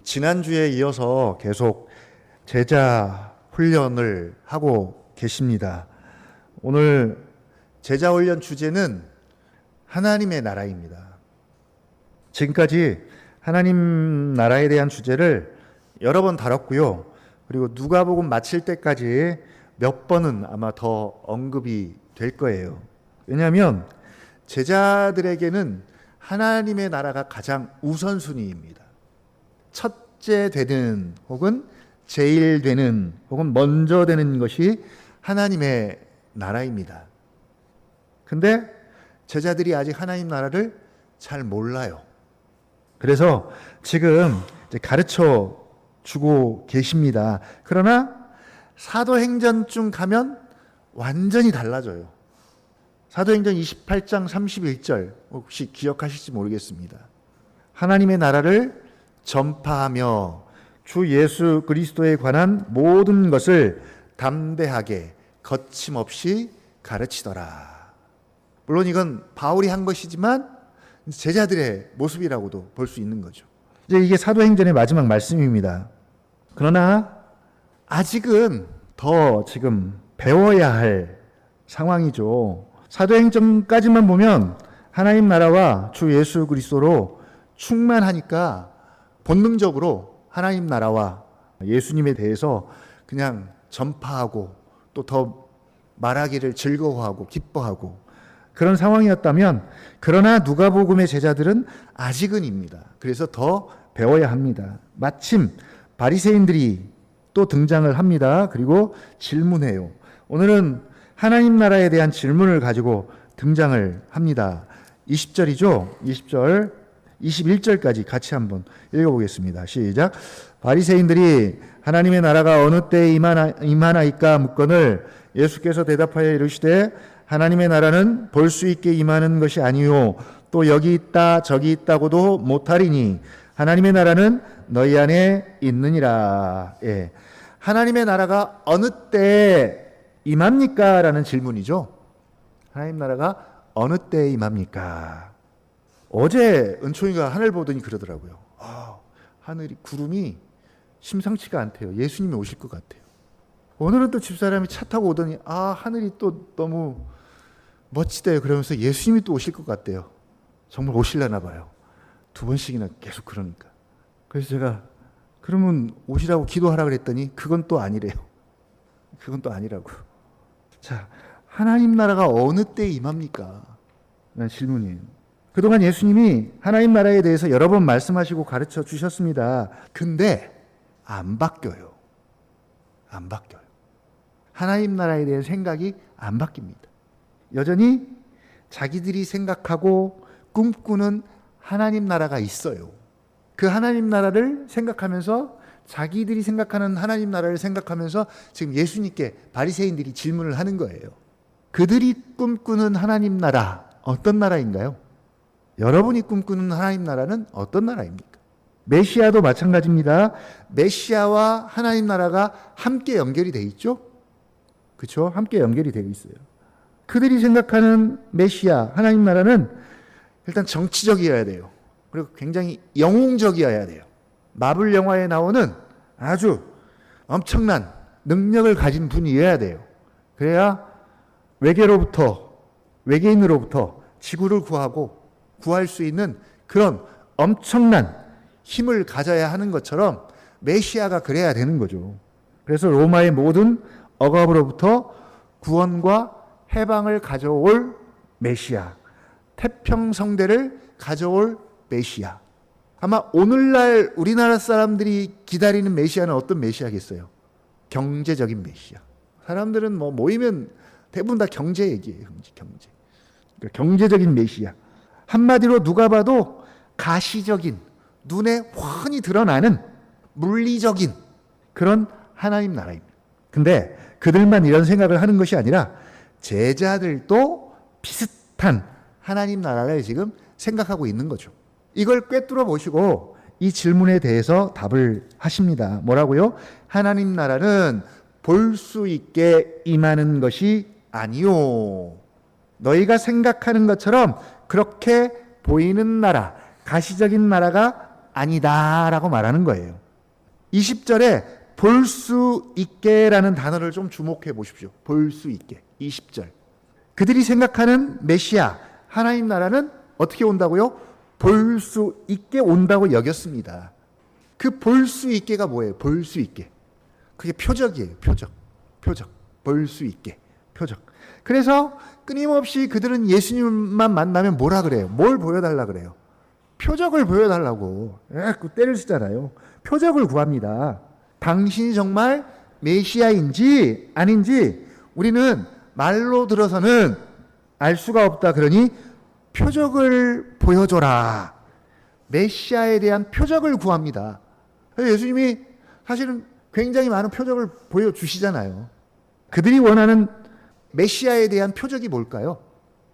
지난주에 이어서 계속 제자 훈련을 하고 계십니다. 오늘 제자 훈련 주제는 하나님의 나라입니다. 지금까지 하나님 나라에 대한 주제를 여러 번 다뤘고요. 그리고 누가복음 마칠 때까지 몇 번은 아마 더 언급이 될 거예요. 왜냐하면 제자들에게는 하나님의 나라가 가장 우선순위입니다. 첫째 되는 혹은 제일 되는 혹은 먼저 되는 것이 하나님의 나라입니다. 근데 제자들이 아직 하나님 나라를 잘 몰라요. 그래서 지금 가르쳐 주고 계십니다. 그러나 사도행전쯤 가면 완전히 달라져요. 사도행전 28장 31절 혹시 기억하실지 모르겠습니다. 하나님의 나라를 전파하며 주 예수 그리스도에 관한 모든 것을 담대하게 거침없이 가르치더라. 물론 이건 바울이 한 것이지만 제자들의 모습이라고도 볼 수 있는 거죠. 이제 이게 사도행전의 마지막 말씀입니다. 그러나 아직은 더 지금 배워야 할 상황이죠. 사도행전까지만 보면 하나님 나라와 주 예수 그리스도로 충만하니까 본능적으로 하나님 나라와 예수님에 대해서 그냥 전파하고 또 더 말하기를 즐거워하고 기뻐하고 그런 상황이었다면, 그러나 누가복음의 제자들은 아직은입니다. 그래서 더 배워야 합니다. 마침 바리새인들이 또 등장을 합니다. 그리고 질문해요. 오늘은 하나님 나라에 대한 질문을 가지고 등장을 합니다. 20절이죠. 20절, 21절까지 같이 한번 읽어보겠습니다. 시작. 바리새인들이 하나님의 나라가 어느 때에 임하나이까 묻거늘 예수께서 대답하여 이르시되 하나님의 나라는 볼 수 있게 임하는 것이 아니요 또 여기 있다 저기 있다고도 못하리니 하나님의 나라는 너희 안에 있느니라. 예. 하나님의 나라가 어느 때에 임합니까? 라는 질문이죠. 하나님 나라가 어느 때에 임합니까? 어제 은총이가 하늘 보더니 그러더라고요. 하늘이 구름이 심상치가 않대요. 예수님이 오실 것 같아요. 오늘은 또 집사람이 차 타고 오더니 하늘이 또 너무 멋지대요. 그러면서 예수님이 또 오실 것 같대요. 정말 오실려나 봐요. 2번씩이나 계속 그러니까. 그래서 제가 그러면 오시라고 기도하라 그랬더니 그건 또 아니래요. 그건 또 아니라고. 자, 하나님 나라가 어느 때에 임합니까? 라는 질문이에요. 그동안 예수님이 하나님 나라에 대해서 여러 번 말씀하시고 가르쳐 주셨습니다. 근데 안 바뀌어요. 안 바뀌어요. 하나님 나라에 대한 생각이 안 바뀝니다. 여전히 자기들이 생각하고 꿈꾸는 하나님 나라가 있어요. 그 하나님 나라를 생각하면서 자기들이 생각하는 하나님 나라를 생각하면서 지금 예수님께 바리새인들이 질문을 하는 거예요. 그들이 꿈꾸는 하나님 나라 어떤 나라인가요? 여러분이 꿈꾸는 하나님 나라는 어떤 나라입니까? 메시아도 마찬가지입니다. 메시아와 하나님 나라가 함께 연결이 돼 있죠? 그렇죠? 함께 연결이 되어 있어요. 그들이 생각하는 메시아, 하나님 나라는 일단 정치적이어야 돼요. 그리고 굉장히 영웅적이어야 돼요. 마블 영화에 나오는 아주 엄청난 능력을 가진 분이어야 돼요. 그래야 외계인으로부터 지구를 구할 수 있는 그런 엄청난 힘을 가져야 하는 것처럼 메시아가 그래야 되는 거죠. 그래서 로마의 모든 억압으로부터 구원과 해방을 가져올 메시아, 태평성대를 가져올 메시아. 아마 오늘날 우리나라 사람들이 기다리는 메시아는 어떤 메시아겠어요? 경제적인 메시아. 사람들은 모이면 대부분 다 경제 얘기예요. 경제. 그러니까 경제적인 메시아. 한마디로 누가 봐도 가시적인, 눈에 훤히 드러나는 물리적인 그런 하나님 나라입니다. 근데 그들만 이런 생각을 하는 것이 아니라 제자들도 비슷한 하나님 나라를 지금 생각하고 있는 거죠. 이걸 꿰뚫어 보시고 이 질문에 대해서 답을 하십니다. 뭐라고요? 하나님 나라는 볼 수 있게 임하는 것이 아니요. 너희가 생각하는 것처럼 그렇게 보이는 나라, 가시적인 나라가 아니다라고 말하는 거예요. 20절에 볼 수 있게라는 단어를 좀 주목해 보십시오. 볼 수 있게. 20절. 그들이 생각하는 메시아, 하나님 나라는 어떻게 온다고요? 볼 수 있게 온다고 여겼습니다. 그 볼 수 있게가 뭐예요? 볼 수 있게. 그게 표적이에요. 표적. 볼 수 있게. 표적. 그래서 끊임없이 그들은 예수님만 만나면 뭐라 그래요? 뭘 보여달라 그래요? 표적을 보여달라고. 그 때를 쓰잖아요. 표적을 구합니다. 당신이 정말 메시아인지 아닌지 우리는 말로 들어서는 알 수가 없다. 그러니 표적을 보여줘라. 메시아에 대한 표적을 구합니다. 예수님이 사실은 굉장히 많은 표적을 보여주시잖아요. 그들이 원하는 메시아에 대한 표적이 뭘까요?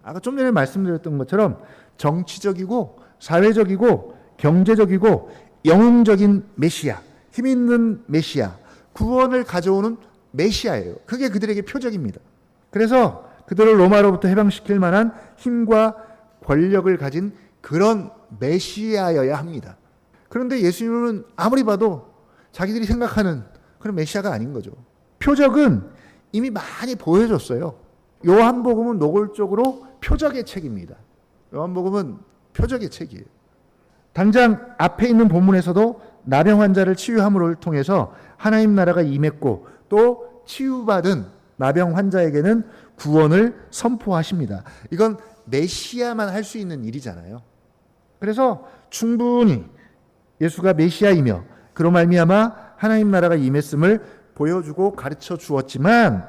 아까 좀 전에 말씀드렸던 것처럼 정치적이고 사회적이고 경제적이고 영웅적인 메시아, 힘 있는 메시아, 구원을 가져오는 메시아예요. 그게 그들에게 표적입니다. 그래서 그들을 로마로부터 해방시킬 만한 힘과 권력을 가진 그런 메시아여야 합니다. 그런데 예수님은 아무리 봐도 자기들이 생각하는 그런 메시아가 아닌 거죠. 표적은 이미 많이 보여줬어요. 요한복음은 노골적으로 표적의 책입니다. 요한복음은 표적의 책이에요. 당장 앞에 있는 본문에서도 나병 환자를 치유함을 통해서 하나님 나라가 임했고 또 치유받은 나병 환자에게는 구원을 선포하십니다. 이건 메시아만 할 수 있는 일이잖아요. 그래서 충분히 예수가 메시아이며 그로 말미암아 하나님 나라가 임했음을 보여주고 가르쳐 주었지만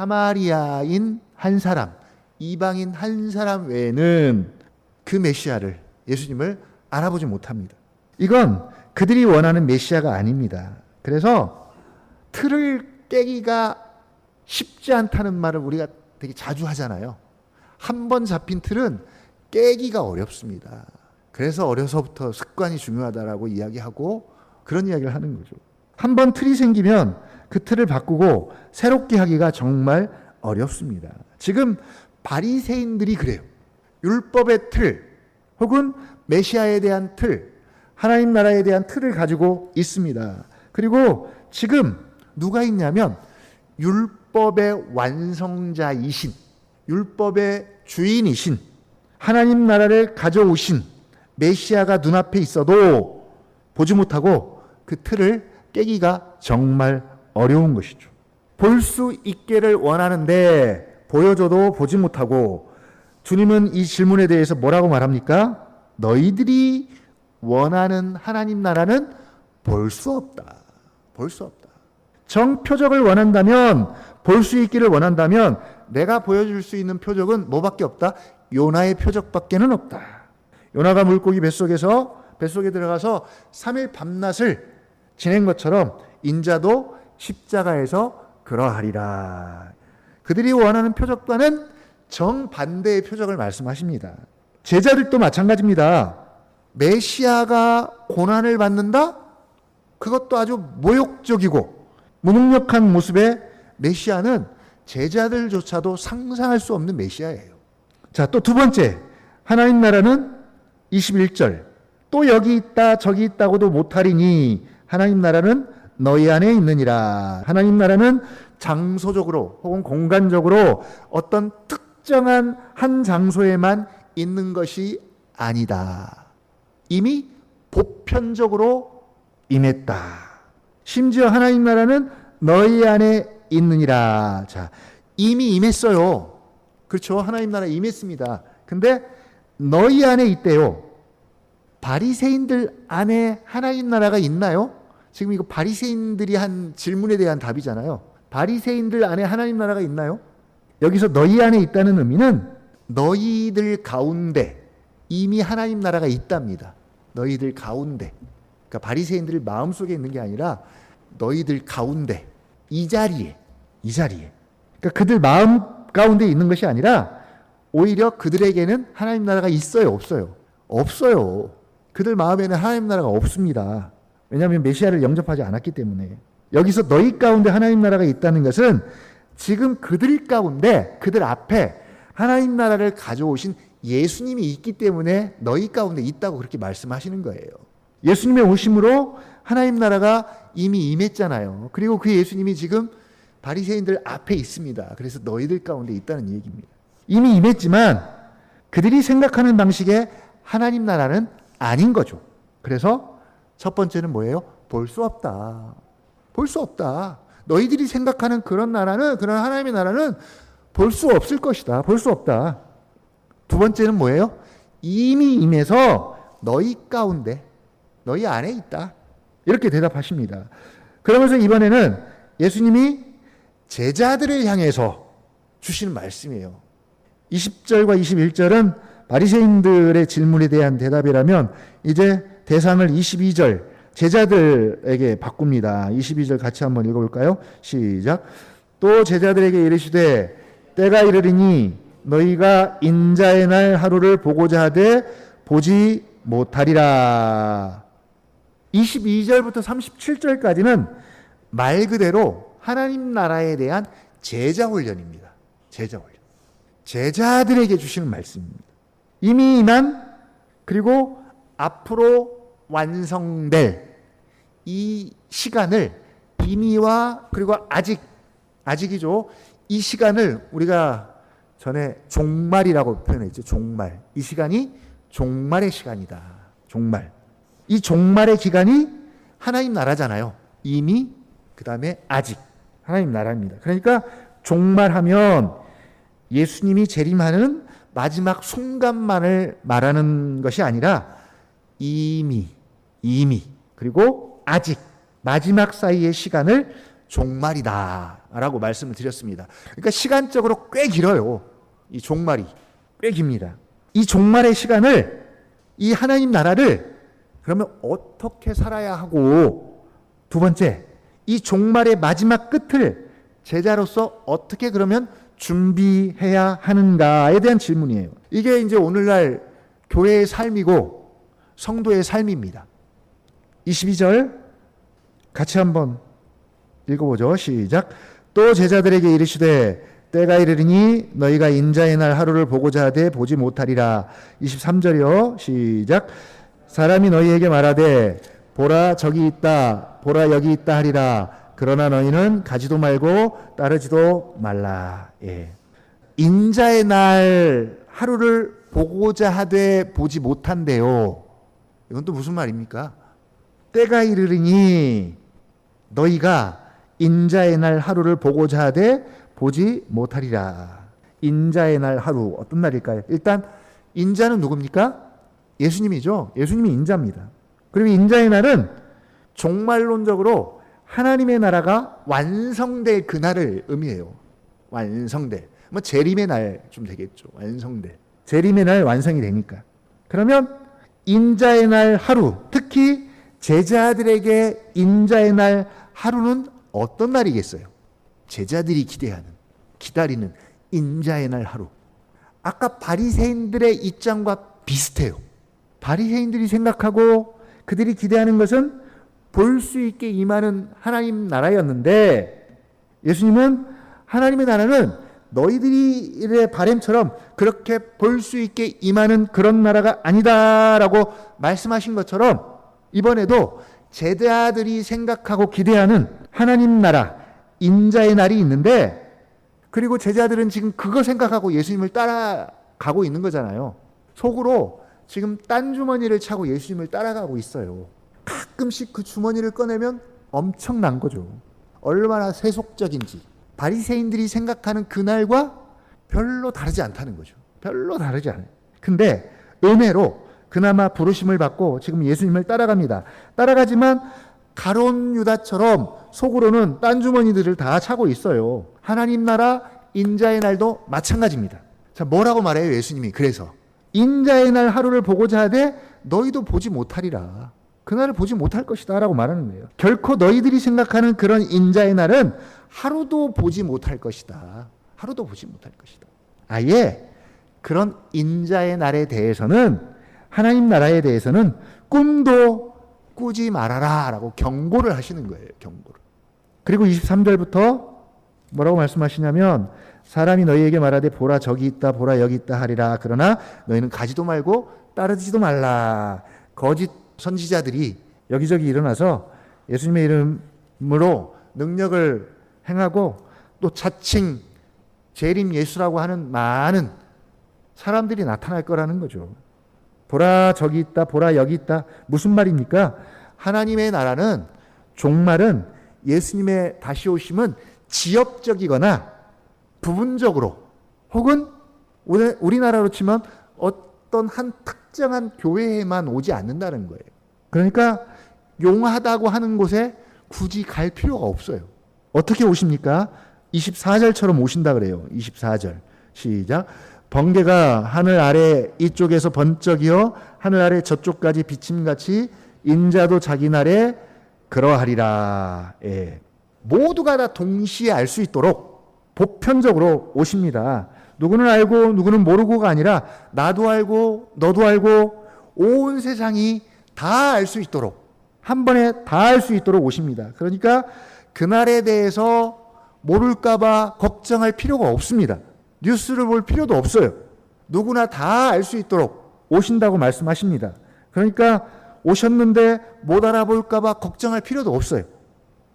사마리아인 한 사람, 이방인 한 사람 외에는 그 메시아를, 예수님을 알아보지 못합니다. 이건 그들이 원하는 메시아가 아닙니다. 그래서 틀을 깨기가 쉽지 않다는 말을 우리가 되게 자주 하잖아요. 한 번 잡힌 틀은 깨기가 어렵습니다. 그래서 어려서부터 습관이 중요하다라고 이야기하고 그런 이야기를 하는 거죠. 한 번 틀이 생기면 그 틀을 바꾸고 새롭게 하기가 정말 어렵습니다. 지금 바리새인들이 그래요. 율법의 틀 혹은 메시아에 대한 틀, 하나님 나라에 대한 틀을 가지고 있습니다. 그리고 지금 누가 있냐면 율법의 완성자이신, 율법의 주인이신, 하나님 나라를 가져오신 메시아가 눈앞에 있어도 보지 못하고 그 틀을 깨기가 정말 어려운 것이죠. 볼 수 있게를 원하는데 보여줘도 보지 못하고 주님은 이 질문에 대해서 뭐라고 말합니까? 너희들이 원하는 하나님 나라는 볼 수 없다. 볼 수 없다. 정표적을 원한다면, 볼 수 있기를 원한다면 내가 보여줄 수 있는 표적은 뭐밖에 없다? 요나의 표적밖에는 없다. 요나가 물고기 뱃속에 들어가서 3일 밤낮을 지낸 것처럼 인자도 십자가에서 그러하리라. 그들이 원하는 표적과는 정반대의 표적을 말씀하십니다. 제자들도 마찬가지입니다. 메시아가 고난을 받는다? 그것도 아주 모욕적이고 무능력한 모습의 메시아는 제자들조차도 상상할 수 없는 메시아예요. 자, 또 두 번째, 하나님 나라는 21절, 또 여기 있다 저기 있다고도 못하리니 하나님 나라는 너희 안에 있느니라. 하나님 나라는 장소적으로 혹은 공간적으로 어떤 특정한 한 장소에만 있는 것이 아니다. 이미 보편적으로 임했다. 심지어 하나님 나라는 너희 안에 있느니라. 자, 이미 임했어요. 그렇죠? 하나님 나라 임했습니다. 근데 너희 안에 있대요. 바리새인들 안에 하나님 나라가 있나요? 지금 이거 바리새인들이 한 질문에 대한 답이잖아요. 바리새인들 안에 하나님 나라가 있나요? 여기서 너희 안에 있다는 의미는 너희들 가운데 이미 하나님 나라가 있답니다. 너희들 가운데. 그러니까 바리새인들 마음속에 있는 게 아니라 너희들 가운데, 이 자리에. 그러니까 그들 마음 가운데 있는 것이 아니라 오히려 그들에게는 하나님 나라가 있어요, 없어요? 없어요. 그들 마음에는 하나님 나라가 없습니다. 왜냐하면 메시아를 영접하지 않았기 때문에. 여기서 너희 가운데 하나님 나라가 있다는 것은 지금 그들 가운데, 그들 앞에 하나님 나라를 가져오신 예수님이 있기 때문에 너희 가운데 있다고 그렇게 말씀하시는 거예요. 예수님의 오심으로 하나님 나라가 이미 임했잖아요. 그리고 그 예수님이 지금 바리새인들 앞에 있습니다. 그래서 너희들 가운데 있다는 얘기입니다. 이미 임했지만 그들이 생각하는 방식의 하나님 나라는 아닌 거죠. 그래서 첫 번째는 뭐예요? 볼 수 없다. 볼 수 없다. 너희들이 생각하는 그런 나라는, 그런 하나님의 나라는 볼 수 없을 것이다. 볼 수 없다. 두 번째는 뭐예요? 이미 임해서 너희 가운데, 너희 안에 있다. 이렇게 대답하십니다. 그러면서 이번에는 예수님이 제자들을 향해서 주시는 말씀이에요. 20절과 21절은 바리새인들의 질문에 대한 대답이라면 이제 대상을 22절 제자들에게 바꿉니다. 22절 같이 한번 읽어볼까요? 시작. 또 제자들에게 이르시되 때가 이르리니 너희가 인자의 날 하루를 보고자 하되 보지 못하리라. 22절부터 37절까지는 말 그대로 하나님 나라에 대한 제자 훈련입니다. 제자 훈련. 제자들에게 주시는 말씀입니다. 이미 임한 그리고 앞으로 완성될 이 시간을 이미와 그리고 아직이죠. 이 시간을 우리가 전에 종말이라고 표현했죠. 종말. 이 시간이 종말의 시간이다. 종말. 이 종말의 기간이 하나님 나라잖아요. 이미 그 다음에 아직 하나님 나라입니다. 그러니까 종말하면 예수님이 재림하는 마지막 순간만을 말하는 것이 아니라 이미 그리고 아직 마지막 사이의 시간을 종말이다라고 말씀을 드렸습니다. 그러니까 시간적으로 꽤 길어요. 이 종말이 꽤 깁니다. 이 종말의 시간을, 이 하나님 나라를 그러면 어떻게 살아야 하고, 두 번째, 이 종말의 마지막 끝을 제자로서 어떻게 그러면 준비해야 하는가에 대한 질문이에요. 이게 이제 오늘날 교회의 삶이고 성도의 삶입니다. 22절 같이 한번 읽어보죠. 시작. 또 제자들에게 이르시되 때가 이르리니 너희가 인자의 날 하루를 보고자 하되 보지 못하리라. 23절이요. 시작. 사람이 너희에게 말하되 보라 저기 있다 보라 여기 있다 하리라. 그러나 너희는 가지도 말고 따르지도 말라. 예. 인자의 날 하루를 보고자 하되 보지 못한대요. 이건 또 무슨 말입니까? 때가 이르리니 너희가 인자의 날 하루를 보고자 하되 보지 못하리라. 인자의 날 하루 어떤 날일까요? 일단 인자는 누굽니까? 예수님이죠. 예수님이 인자입니다. 그리고 인자의 날은 종말론적으로 하나님의 나라가 완성될 그날을 의미해요. 완성될. 뭐 재림의 날 좀 되겠죠. 완성될. 재림의 날 완성이 되니까. 그러면 인자의 날 하루, 특히 제자들에게 인자의 날 하루는 어떤 날이겠어요? 제자들이 기다리는 인자의 날 하루. 아까 바리새인들의 입장과 비슷해요. 바리새인들이 생각하고 그들이 기대하는 것은 볼 수 있게 임하는 하나님 나라였는데, 예수님은 하나님의 나라는 너희들의 바램처럼 그렇게 볼 수 있게 임하는 그런 나라가 아니다라고 말씀하신 것처럼 이번에도 제자들이 생각하고 기대하는 하나님 나라, 인자의 날이 있는데, 그리고 제자들은 지금 그거 생각하고 예수님을 따라가고 있는 거잖아요. 속으로 지금 딴 주머니를 차고 예수님을 따라가고 있어요. 가끔씩 그 주머니를 꺼내면 엄청난 거죠. 얼마나 세속적인지. 바리새인들이 생각하는 그날과 별로 다르지 않다는 거죠. 별로 다르지 않아요. 근데 은혜로 그나마 부르심을 받고 지금 예수님을 따라갑니다. 따라가지만 가룟 유다처럼 속으로는 딴 주머니들을 다 차고 있어요. 하나님 나라 인자의 날도 마찬가지입니다. 자, 뭐라고 말해요, 예수님이? 그래서 인자의 날 하루를 보고자 하되 너희도 보지 못하리라. 그날을 보지 못할 것이다 라고 말하는 거예요. 결코 너희들이 생각하는 그런 인자의 날은 하루도 보지 못할 것이다. 하루도 보지 못할 것이다. 아예 그런 인자의 날에 대해서는, 하나님 나라에 대해서는 꿈도 꾸지 말아라 라고 경고를 하시는 거예요. 경고를. 그리고 23절부터 뭐라고 말씀하시냐면, 사람이 너희에게 말하되 보라 저기 있다 보라 여기 있다 하리라. 그러나 너희는 가지도 말고 따르지도 말라. 거짓 선지자들이 여기저기 일어나서 예수님의 이름으로 능력을 행하고 또 자칭 재림 예수라고 하는 많은 사람들이 나타날 거라는 거죠. 보라 저기 있다, 보라 여기 있다. 무슨 말입니까? 하나님의 나라는, 종말은, 예수님의 다시 오심은 지역적이거나 부분적으로 혹은 우리나라로 치면 어떤 한 특정한 교회에만 오지 않는다는 거예요. 그러니까 용하다고 하는 곳에 굳이 갈 필요가 없어요. 어떻게 오십니까? 24절처럼 오신다 그래요. 24절 시작. 번개가 하늘 아래 이쪽에서 번쩍이어 하늘 아래 저쪽까지 비침같이 인자도 자기 날에 그러하리라. 예. 모두가 다 동시에 알 수 있도록 보편적으로 오십니다. 누구는 알고 누구는 모르고가 아니라 나도 알고 너도 알고 온 세상이 다 알 수 있도록, 한 번에 다 알 수 있도록 오십니다. 그러니까 그날에 대해서 모를까 봐 걱정할 필요가 없습니다. 뉴스를 볼 필요도 없어요. 누구나 다 알 수 있도록 오신다고 말씀하십니다. 그러니까 오셨는데 못 알아볼까 봐 걱정할 필요도 없어요.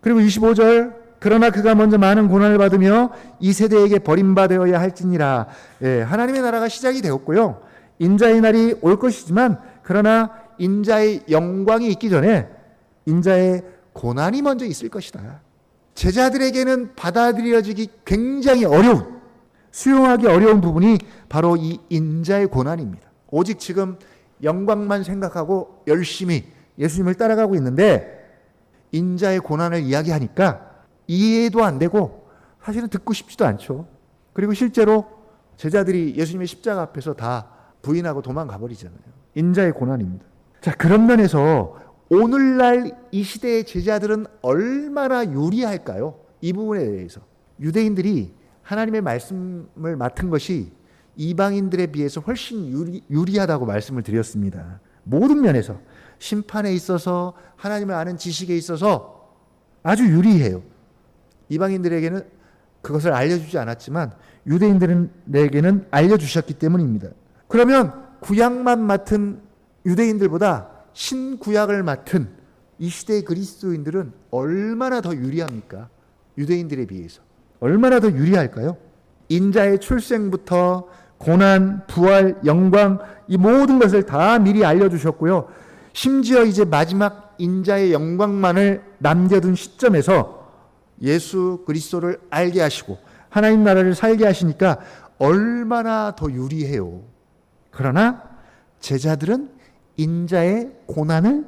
그리고 25절, 그러나 그가 먼저 많은 고난을 받으며 이 세대에게 버림받아야 할지니라. 예, 하나님의 나라가 시작이 되었고요. 인자의 날이 올 것이지만, 그러나 인자의 영광이 있기 전에 인자의 고난이 먼저 있을 것이다. 제자들에게는 받아들여지기 굉장히 어려운, 수용하기 어려운 부분이 바로 이 인자의 고난입니다. 오직 지금 영광만 생각하고 열심히 예수님을 따라가고 있는데 인자의 고난을 이야기하니까 이해도 안 되고 사실은 듣고 싶지도 않죠. 그리고 실제로 제자들이 예수님의 십자가 앞에서 다 부인하고 도망가 버리잖아요. 인자의 고난입니다. 자, 그런 면에서 오늘날 이 시대의 제자들은 얼마나 유리할까요? 이 부분에 대해서. 유대인들이 하나님의 말씀을 맡은 것이 이방인들에 비해서 훨씬 유리하다고 말씀을 드렸습니다. 모든 면에서, 심판에 있어서, 하나님을 아는 지식에 있어서 아주 유리해요. 이방인들에게는 그것을 알려주지 않았지만 유대인들에게는 알려주셨기 때문입니다. 그러면 구약만 맡은 유대인들보다 신구약을 맡은 이 시대의 그리스도인들은 얼마나 더 유리합니까? 유대인들에 비해서. 얼마나 더 유리할까요? 인자의 출생부터 고난, 부활, 영광, 이 모든 것을 다 미리 알려주셨고요. 심지어 이제 마지막 인자의 영광만을 남겨둔 시점에서 예수 그리스도를 알게 하시고 하나님 나라를 살게 하시니까 얼마나 더 유리해요. 그러나 제자들은 인자의 고난을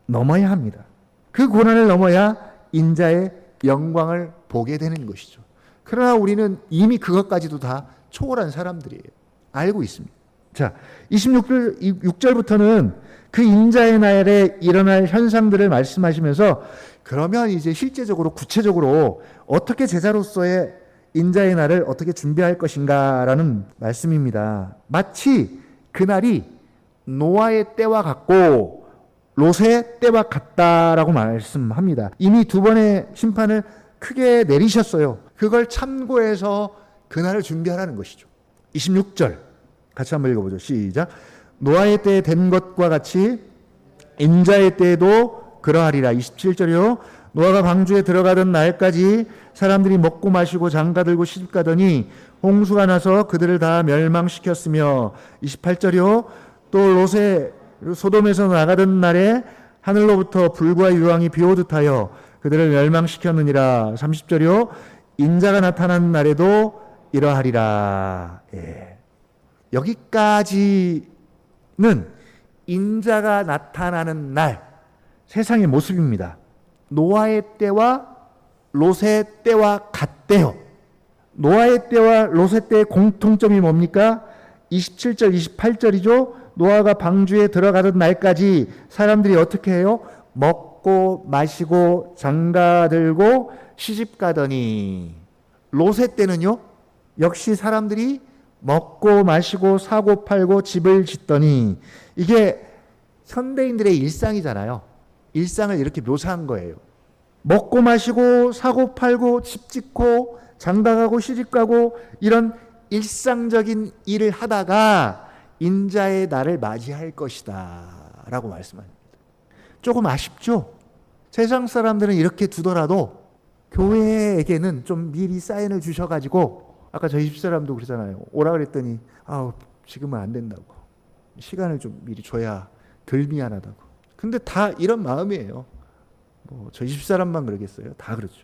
넘어야 합니다. 그 고난을 넘어야 인자의 영광을 보게 되는 것이죠. 그러나 우리는 이미 그것까지도 다 초월한 사람들이에요. 알고 있습니다. 자, 26절부터는 그 인자의 날에 일어날 현상들을 말씀하시면서 그러면 이제 실제적으로 구체적으로 어떻게 제자로서의 인자의 날을 어떻게 준비할 것인가라는 말씀입니다. 마치 그날이 노아의 때와 같고 롯의 때와 같다라고 말씀합니다. 이미 두 번의 심판을 크게 내리셨어요. 그걸 참고해서 그날을 준비하라는 것이죠. 26절 같이 한번 읽어보죠. 시작. 노아의 때에 된 것과 같이 인자의 때에도 그러하리라. 27절이요. 노아가 방주에 들어가던 날까지 사람들이 먹고 마시고 장가들고 시집가더니 홍수가 나서 그들을 다 멸망시켰으며 28절이요. 또 롯의 소돔에서 나가던 날에 하늘로부터 불과 유황이 비오듯 하여 그들을 멸망시켰느니라. 30절이요. 인자가 나타나는 날에도 이러하리라. 예. 여기까지는 인자가 나타나는 날, 세상의 모습입니다. 노아의 때와 롯의 때와 같대요. 노아의 때와 롯의 때의 공통점이 뭡니까? 27절, 28절이죠. 노아가 방주에 들어가던 날까지 사람들이 어떻게 해요? 먹고 마시고 장가들고 시집가더니. 롯의 때는요, 역시 사람들이 먹고 마시고 사고 팔고 집을 짓더니. 이게 현대인들의 일상이잖아요. 일상을 이렇게 묘사한 거예요. 먹고 마시고 사고 팔고 집 짓고 장가가고 시집가고 이런 일상적인 일을 하다가 인자의 날을 맞이할 것이다 라고 말씀합니다. 조금 아쉽죠? 세상 사람들은 이렇게 두더라도 교회에게는 좀 미리 사인을 주셔가지고, 아까 저희 집사람도 그러잖아요. 오라 그랬더니 지금은 안 된다고. 시간을 좀 미리 줘야 덜 미안하다고. 근데 다 이런 마음이에요. 뭐 저희 집사람만 그러겠어요? 다 그렇죠.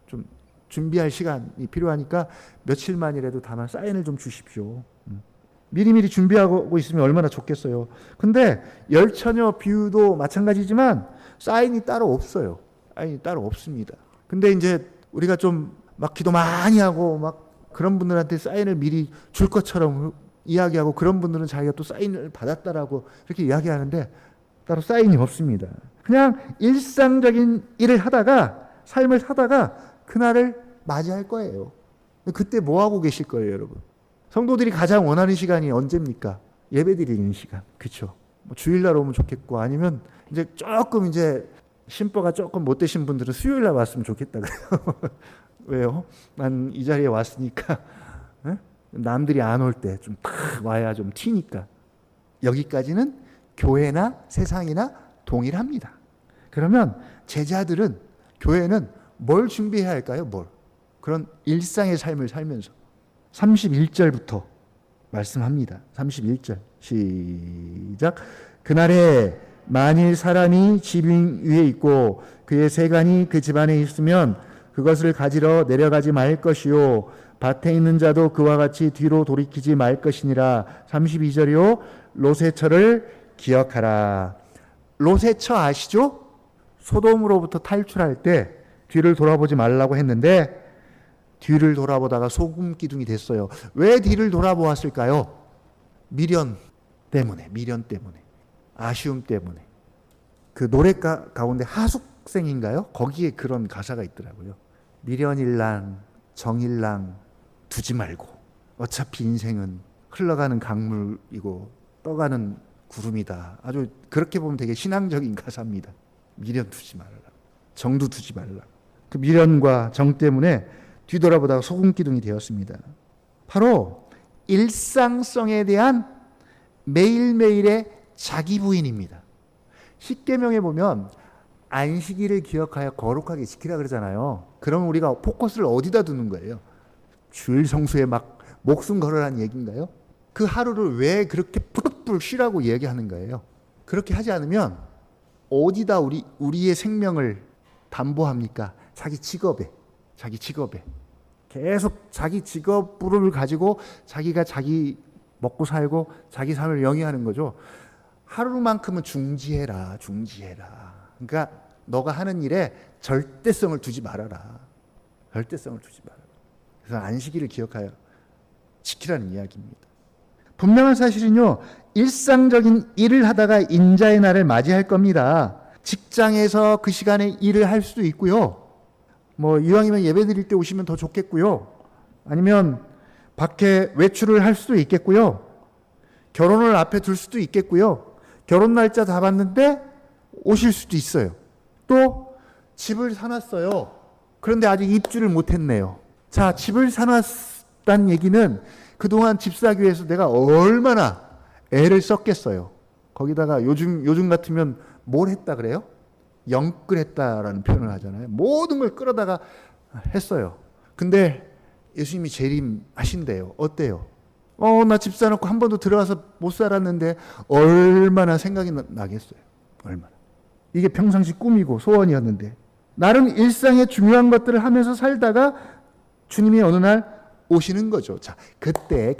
좀 준비할 시간이 필요하니까 며칠만이라도 다만 사인을 좀 주십시오. 미리미리 준비하고 있으면 얼마나 좋겠어요. 근데 열처녀 비유도 마찬가지지만 사인이 따로 없어요. 사인이 따로 없습니다. 근데 이제 우리가 좀 막 기도 많이 하고 막 그런 분들한테 사인을 미리 줄 것처럼 이야기하고, 그런 분들은 자기가 또 사인을 받았다라고 이렇게 이야기하는데 따로 사인이 없습니다. 그냥 일상적인 일을 하다가, 삶을 사다가 그날을 맞이할 거예요. 그때 뭐 하고 계실 거예요, 여러분? 성도들이 가장 원하는 시간이 언제입니까? 예배드리는 시간. 그렇죠? 뭐 주일날 오면 좋겠고, 아니면 이제 조금 이제 심보가 조금 못 되신 분들은 수요일날 왔으면 좋겠다 그래요. 왜요? 난 이 자리에 왔으니까 남들이 안 올 때 좀 탁 와야 좀 튀니까. 여기까지는 교회나 세상이나 동일합니다. 그러면 제자들은, 교회는 뭘 준비해야 할까요? 그런 일상의 삶을 살면서 31절부터 말씀합니다. 31절 시작. 그날에 만일 사람이 집 위에 있고 그의 세간이 그 집안에 있으면 그것을 가지러 내려가지 말 것이요 밭에 있는 자도 그와 같이 뒤로 돌이키지 말 것이니라. 32절이요 롯의 기억하라. 롯의 처 아시죠? 소돔으로부터 탈출할 때 뒤를 돌아보지 말라고 했는데 뒤를 돌아보다가 소금 기둥이 됐어요. 왜 뒤를 돌아보았을까요? 미련 때문에, 아쉬움 때문에. 그 노래 가운데 하숙생인가요? 거기에 그런 가사가 있더라고요. 미련일랑 정일랑 두지 말고, 어차피 인생은 흘러가는 강물이고 떠가는 구름이다. 아주 그렇게 보면 되게 신앙적인 가사입니다. 미련 두지 말라, 정도 두지 말라. 그 미련과 정 때문에 뒤돌아보다가 소금 기둥이 되었습니다. 바로 일상성에 대한 매일매일의 자기 부인입니다. 십계명에 보면 안식일을 기억하여 거룩하게 지키라 그러잖아요. 그럼 우리가 포커스를 어디다 두는 거예요? 주일 성수에 막 목숨 걸으라는 얘기인가요? 그 하루를 왜 그렇게 푸릇푸릇 쉬라고 얘기하는 거예요? 그렇게 하지 않으면 어디다 우리의 생명을 담보합니까? 자기 직업에. 계속 자기 직업을 가지고 자기가 자기 먹고 살고 자기 삶을 영위하는 거죠. 하루만큼은 중지해라. 그러니까 너가 하는 일에 절대성을 두지 말아라. 그래서 안식일을 기억하여 지키라는 이야기입니다. 분명한 사실은요, 일상적인 일을 하다가 인자의 날을 맞이할 겁니다. 직장에서 그 시간에 일을 할 수도 있고요. 뭐 이왕이면 예배 드릴 때 오시면 더 좋겠고요. 아니면 밖에 외출을 할 수도 있겠고요. 결혼을 앞에 둘 수도 있겠고요. 결혼 날짜 다 봤는데 오실 수도 있어요. 또 집을 사놨어요. 그런데 아직 입주를 못했네요. 자, 집을 사놨다는 얘기는 그동안 집 사기 위해서 내가 얼마나 애를 썼겠어요. 거기다가 요즘 같으면 뭘 했다 그래요? 영끌했다라는 표현을 하잖아요. 모든 걸 끌어다가 했어요. 근데 예수님이 재림하신대요. 어때요? 나 집 사놓고 한 번도 들어가서 못 살았는데 얼마나 생각이 나겠어요. 얼마나. 이게 평상시 꿈이고 소원이었는데, 나름 일상의 중요한 것들을 하면서 살다가 주님이 어느 날 오시는 거죠. 자, 그때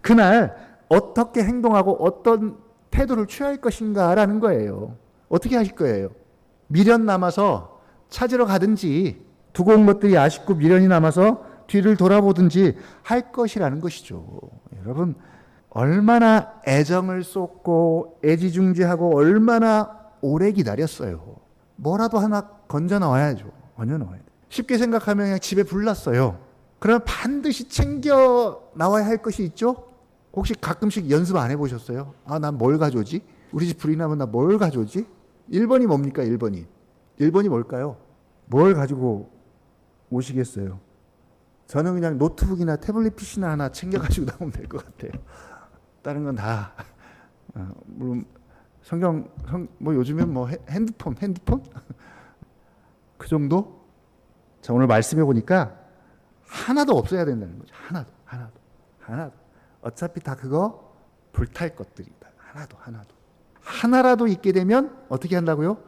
그날 어떻게 행동하고 어떤 태도를 취할 것인가라는 거예요. 어떻게 하실 거예요? 미련 남아서 찾으러 가든지, 두고 온 것들이 아쉽고 미련이 남아서 뒤를 돌아보든지 할 것이라는 것이죠. 여러분, 얼마나 애정을 쏟고 애지중지하고 얼마나 오래 기다렸어요. 뭐라도 하나 건져 나와야죠. 쉽게 생각하면 그냥 집에 불났어요. 그러면 반드시 챙겨 나와야 할 것이 있죠? 혹시 가끔씩 연습 안 해보셨어요? 난 뭘 가져오지? 우리 집 불이 나면 나 뭘 가져오지? 1번이 뭡니까? 1번이 뭘까요? 뭘 가지고 오시겠어요? 저는 그냥 노트북이나 태블릿 PC나 하나 챙겨가지고 나오면 될 것 같아요. 다른 건 다 물론 뭐 요즘엔 뭐 핸드폰 그 정도? 자, 오늘 말씀해 보니까 하나도 없어야 된다는 거죠. 하나도. 어차피 다 그거 불탈 것들이다. 하나라도 있게 되면 어떻게 한다고요?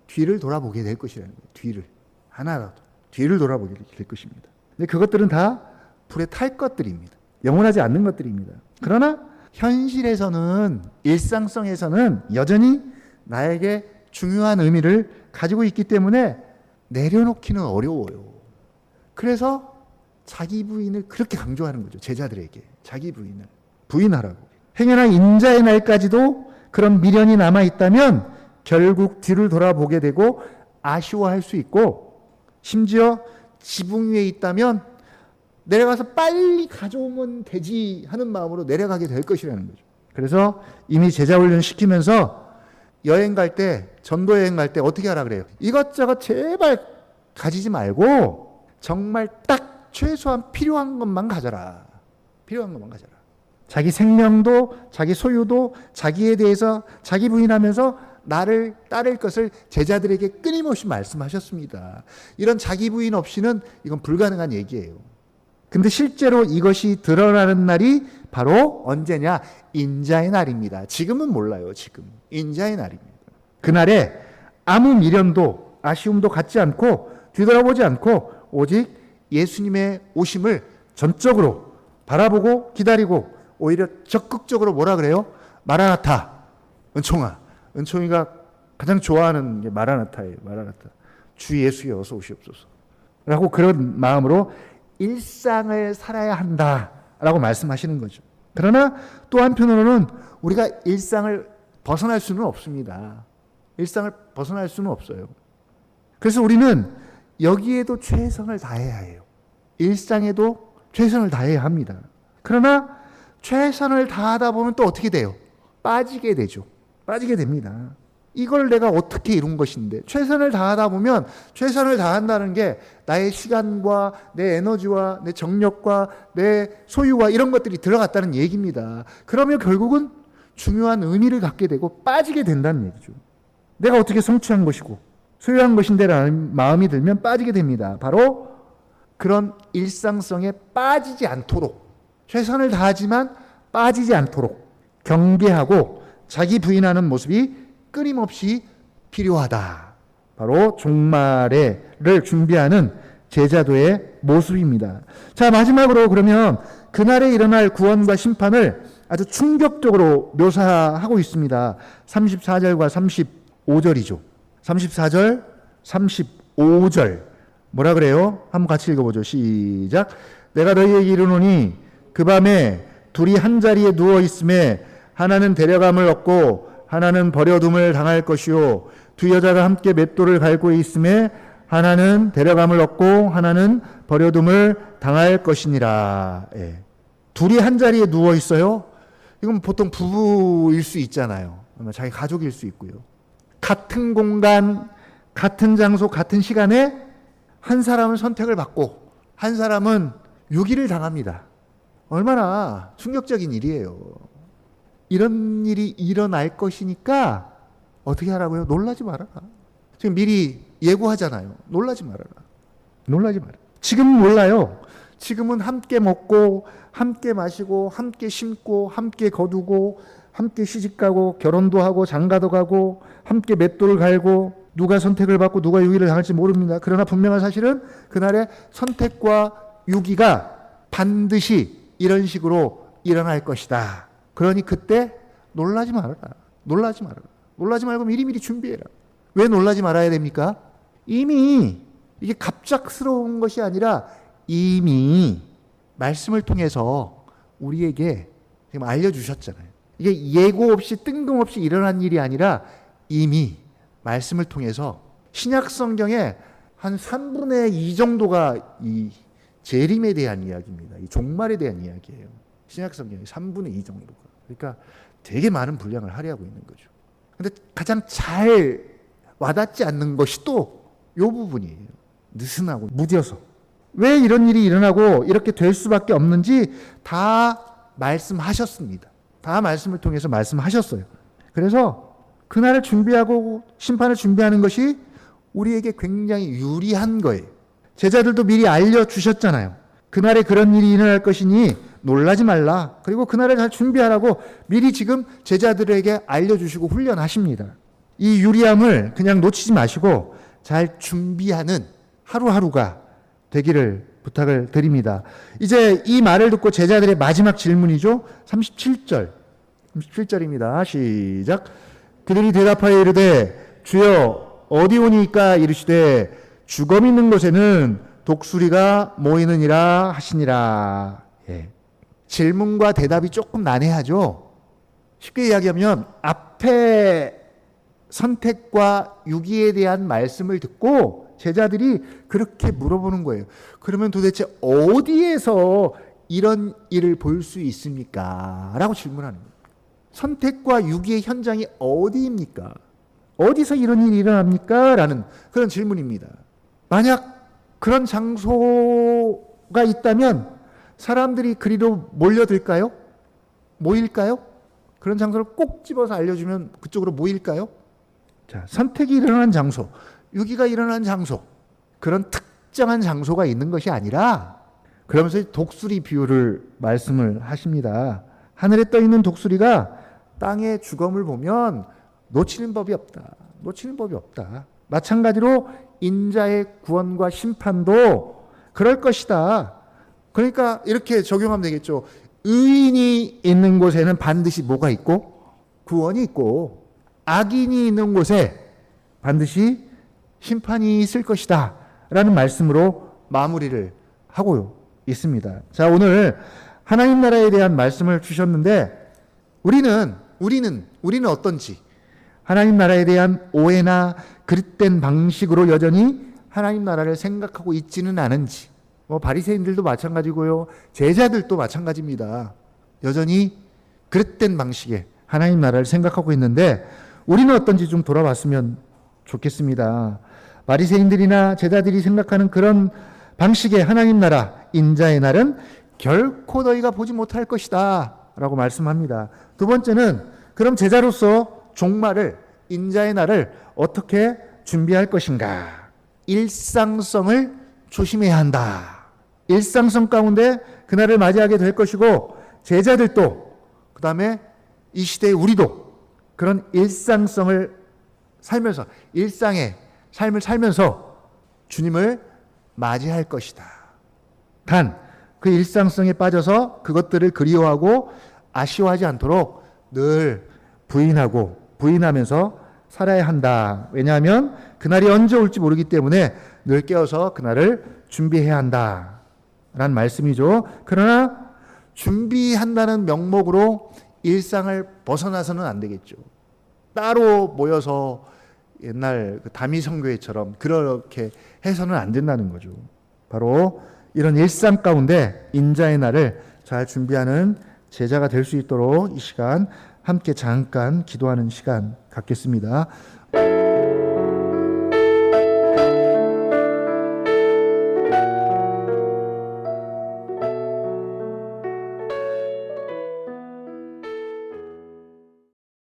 뒤를 돌아보게 될 것이라는 거예요. 뒤를 돌아보게 될 것입니다. 근데 그것들은 다 불에 탈 것들입니다. 영원하지 않는 것들입니다. 그러나 현실에서는, 일상성에서는 여전히 나에게 중요한 의미를 가지고 있기 때문에 내려놓기는 어려워요. 그래서 자기 부인을 그렇게 강조하는 거죠. 제자들에게 자기 부인을 부인하라고. 행여나 인자의 날까지도 그런 미련이 남아있다면 결국 뒤를 돌아보게 되고 아쉬워할 수 있고, 심지어 지붕 위에 있다면 내려가서 빨리 가져오면 되지 하는 마음으로 내려가게 될 것이라는 거죠. 그래서 이미 제자 훈련 시키면서 여행 갈 때, 전도 여행 갈 때 어떻게 하라 그래요? 이것저것 제발 가지지 말고 정말 딱 최소한 필요한 것만 가져라. 자기 생명도, 자기 소유도, 자기에 대해서 자기 부인하면서 나를 따를 것을 제자들에게 끊임없이 말씀하셨습니다. 이런 자기 부인 없이는 이건 불가능한 얘기예요. 근데 실제로 이것이 드러나는 날이 바로 언제냐? 인자의 날입니다. 지금은 몰라요. 지금 인자의 날입니다. 그날에 아무 미련도 아쉬움도 갖지 않고 뒤돌아보지 않고 오직 예수님의 오심을 전적으로 바라보고 기다리고, 오히려 적극적으로 뭐라 그래요? 마라나타. 은총이가 가장 좋아하는 게 마라나타예요. 주 예수여 어서 오시옵소서 라고 그런 마음으로 일상을 살아야 한다라고 말씀하시는 거죠. 그러나 또 한편으로는 우리가 일상을 벗어날 수는 없습니다. 일상을 벗어날 수는 없어요. 그래서 우리는 여기에도 최선을 다해야 해요. 일상에도 최선을 다해야 합니다. 그러나 최선을 다하다 보면 또 어떻게 돼요? 빠지게 됩니다. 이걸 내가 어떻게 이룬 것인데, 최선을 다하다 보면 최선을 다한다는 게 나의 시간과 내 에너지와 내 정력과 내 소유와 이런 것들이 들어갔다는 얘기입니다. 그러면 결국은 중요한 의미를 갖게 되고 빠지게 된다는 얘기죠. 내가 어떻게 성취한 것이고 소유한 것인데라는 마음이 들면 빠지게 됩니다. 바로 그런 일상성에 빠지지 않도록, 최선을 다하지만 빠지지 않도록 경계하고 자기 부인하는 모습이 끊임없이 필요하다. 바로 종말을 준비하는 제자도의 모습입니다. 자, 마지막으로 그러면 그날에 일어날 구원과 심판을 아주 충격적으로 묘사하고 있습니다. 34절과 35절이죠. 34절, 35절 뭐라 그래요? 한번 같이 읽어보죠. 시작. 내가 너희에게 이르노니 그 밤에 둘이 한 자리에 누워 있음에 하나는 데려감을 얻고 하나는 버려둠을 당할 것이요, 두 여자가 함께 맷돌을 갈고 있음에 하나는 데려감을 얻고 하나는 버려둠을 당할 것이니라. 예. 둘이 한 자리에 누워 있어요. 이건 보통 부부일 수 있잖아요. 자기 가족일 수 있고요. 같은 공간, 같은 장소, 같은 시간에 한 사람은 선택을 받고 한 사람은 유기를 당합니다. 얼마나 충격적인 일이에요. 이런 일이 일어날 것이니까 어떻게 하라고요? 놀라지 말아라. 지금 미리 예고하잖아요. 놀라지 말아라. 지금은 몰라요. 지금은 함께 먹고 함께 마시고 함께 심고 함께 거두고 함께 시집가고 결혼도 하고 장가도 가고 함께 맷돌을 갈고 누가 선택을 받고 누가 유기를 당할지 모릅니다. 그러나 분명한 사실은 그날의 선택과 유기가 반드시 이런 식으로 일어날 것이다. 그러니 그때 놀라지 말고 미리미리 준비해라. 왜 놀라지 말아야 됩니까? 이미 이게 갑작스러운 것이 아니라 이미 말씀을 통해서 우리에게 지금 알려주셨잖아요. 이게 예고 없이 뜬금없이 일어난 일이 아니라 이미 말씀을 통해서 신약 성경에 한 3분의 2 정도가 이 재림에 대한 이야기입니다. 이 종말에 대한 이야기예요. 신약 성경의 3분의 2 정도가. 그러니까 되게 많은 분량을 할애하고 있는 거죠. 근데 가장 잘 와닿지 않는 것이 또 이 부분이에요. 느슨하고 무뎌서. 왜 이런 일이 일어나고 이렇게 될 수밖에 없는지 다 말씀하셨습니다. 다 말씀을 통해서 말씀하셨어요. 그래서 그날을 준비하고 심판을 준비하는 것이 우리에게 굉장히 유리한 거예요. 제자들도 미리 알려주셨잖아요. 그날에 그런 일이 일어날 것이니 놀라지 말라. 그리고 그날을 잘 준비하라고 미리 지금 제자들에게 알려주시고 훈련하십니다. 이 유리함을 그냥 놓치지 마시고 잘 준비하는 하루하루가 되기를 부탁을 드립니다. 이제 이 말을 듣고 제자들의 마지막 질문이죠. 37절입니다. 시작. 그들이 대답하여 이르되 주여 어디 오니까 이르시되 주검 있는 곳에는 독수리가 모이느니라 하시니라. 예. 질문과 대답이 조금 난해하죠. 쉽게 이야기하면 앞에 선택과 유기에 대한 말씀을 듣고 제자들이 그렇게 물어보는 거예요. 그러면 도대체 어디에서 이런 일을 볼 수 있습니까? 라고 질문하는 거예요. 선택과 유기의 현장이 어디입니까? 어디서 이런 일이 일어납니까? 라는 그런 질문입니다. 만약 그런 장소가 있다면 사람들이 그리로 몰려들까요? 모일까요? 그런 장소를 꼭 집어서 알려주면 그쪽으로 모일까요? 자, 선택이 일어나는 장소, 유기가 일어나는 장소, 그런 특정한 장소가 있는 것이 아니라 그러면서 독수리 비유를 말씀을 하십니다. 하늘에 떠 있는 독수리가 땅의 주검을 보면 놓치는 법이 없다. 놓치는 법이 없다. 마찬가지로 인자의 구원과 심판도 그럴 것이다. 그러니까 이렇게 적용하면 되겠죠. 의인이 있는 곳에는 반드시 뭐가 있고? 구원이 있고, 악인이 있는 곳에 반드시 심판이 있을 것이다. 라는 말씀으로 마무리를 하고 있습니다. 자, 오늘 하나님 나라에 대한 말씀을 주셨는데 우리는 어떤지, 하나님 나라에 대한 오해나 그릇된 방식으로 여전히 하나님 나라를 생각하고 있지는 않은지, 바리새인들도 마찬가지고요, 제자들도 마찬가지입니다. 여전히 그릇된 방식의 하나님 나라를 생각하고 있는데 우리는 어떤지 좀 돌아봤으면 좋겠습니다. 바리새인들이나 제자들이 생각하는 그런 방식의 하나님 나라, 인자의 날은 결코 너희가 보지 못할 것이다 라고 말씀합니다. 두 번째는 그럼 제자로서 종말을, 인자의 날을 어떻게 준비할 것인가? 일상성을 조심해야 한다. 일상성 가운데 그날을 맞이하게 될 것이고 제자들도, 그 다음에 이 시대의 우리도 그런 일상성을 살면서, 일상의 삶을 살면서 주님을 맞이할 것이다. 단 그 일상성에 빠져서 그것들을 그리워하고 아쉬워하지 않도록 늘 부인하면서 살아야 한다. 왜냐하면 그날이 언제 올지 모르기 때문에 늘 깨어서 그날을 준비해야 한다. 라는 말씀이죠. 그러나 준비한다는 명목으로 일상을 벗어나서는 안 되겠죠. 따로 모여서 옛날 다미성교회처럼 그렇게 해서는 안 된다는 거죠. 바로 이런 일상 가운데 인자의 날을 잘 준비하는 제자가 될 수 있도록 이 시간 함께 잠깐 기도하는 시간 갖겠습니다.